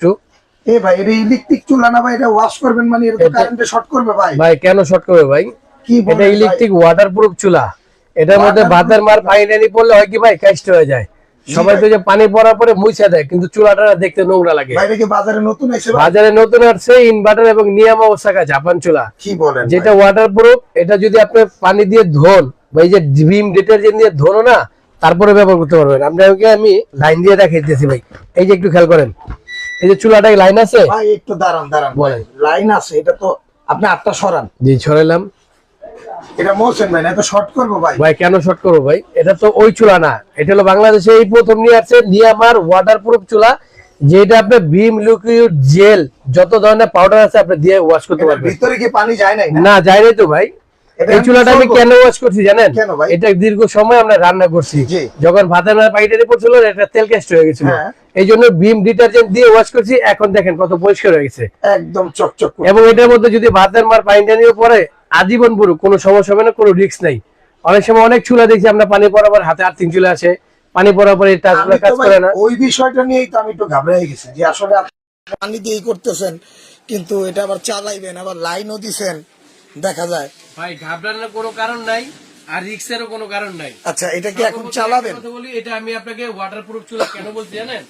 একটু। এ ভাই এটা ইলেকট্রিক চুলা না ভাই, এটা ওয়াশ করবেন মানে এটা তো কারেন্টে শর্ট করবে ভাই। ভাই কেন শর্ট করবে ভাই? কি বলেন এটা ইলেকট্রিক ওয়াটারপ্রুফ চুলা। এটার মধ্যে ভাতের মার পানি টানি পড়লে হয় কি ভাই, কাস্ট হয়ে যায়। সবাই তো যে পানি পড়ার পরে মুছে দেয়, কিন্তু চুলাটা দেখতে নোংরা লাগে। ভাই এটা কি বাজারে নতুন এসেছে? বাজারে নতুন আসছে ইনভার্টার এবং নিয়ামা ওসাকা জাপান চুলা। কি বলেন? যেটা ওয়াটারপ্রুফ। এটা যদি আপনি পানি দিয়ে ধোন, ভাই যে ভিম ডিটারজেন্ট দিয়ে ধোনো না, তারপরে ব্যবহার করতে পারবেন। আপনাকে আমি লাইন দিয়ে দেখাই দিতেছি ভাই। এই যে একটু খেয়াল করেন, এই যে চুলাটায় লাইন আছে ভাই একটু দাঁড়ান বলেন। লাইন আছে, এটা তো আপনি আটটা সরান। জি ছড়াইলাম। এটা মোছেন ভাই, না তো শর্ট করবো ভাই। ভাই কেন শর্ট করবো ভাই? এটা তো ওই চুলা না, এটা হলো বাংলাদেশে এই প্রথম নিয়ে আসছে নিয়ামার ওয়াটারপ্রুফ চুলা, যেটা আপনি ভীম লিকুইড জেল যত ধরনের পাউডার আছে আপনি দিয়ে ওয়াশ করতে পারবেন। ভিতরে কি পানি যায় নাই? না যায় নাই তো ভাই। এই চুলাটা আমি কেন ওয়াশ করছি জানেন? এটা দীর্ঘ সময় আমরা রান্না করছি, যখন ভাতের পাইটারি পড়ছিল এটা তেল কেস্ট হয়ে গেছিল, এই জন্য ভীম ডিটারজেন্ট দিয়ে ওয়াশ করছি। এখন দেখেন কত পরিষ্কার হয়ে গেছে, একদম চকচক। এবং এটার মধ্যে যদি ভাতের মার পাইটারিও পরে আজীবন পুরো কোনো সমস্যা হবে না, কোনো রিস্ক নাই। অনেক সময় অনেক চুলা দেখছি আমরা পানি পড়াবার হাতে আর্থিং চলে আসে, পানি পড়ার পরে টাচগুলো কাজ করে না। ওই বিষয়টা নিয়েই তো আমি একটু ঘাবড়ে গেছি যে আসলে পানি দিয়েই করতেছেন, কিন্তু এটা আবার চালাইবেন, আবার লাইনও দিছেন, দেখা যায়। ভাই ঘাবড়ানোর কোনো কারণ নাই, আর রিস্কেরও কোনো কারণ নাই। আচ্ছা এটা কি এখন চালাবেন? কথা বলি, এটা আমি আপনাকে ওয়াটারপ্রুফ চুলা কেন বলছি জানেন?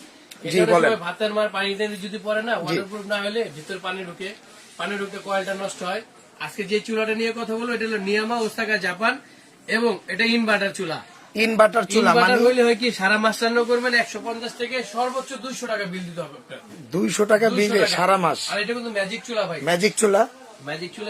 জি বলেন। ভাতের মার পানি যদি পড়ে না, ওয়াটারপ্রুফ না হলে ভিতরে পানি ঢুকে, পানি ঢুকতে কয়েলটা নষ্ট হয়। আজকে যে চুলাটা নিয়ে কথা বলবো এটা হলো নিয়ামা ওসাকা জাপান, এবং এটা ইনভার্টার চুলা। ইনভার্টার চুলা মানে হইলে হয় কি, সারা মাস রান্না করবেন 150 থেকে সর্বোচ্চ 200 টাকা বিল দিতে হবে আপনার। 200 টাকা বিলে সারা মাস। আর এটা কিন্তু ম্যাজিক চুলা ভাই, ম্যাজিক চুলা। ম্যাজিক চুলা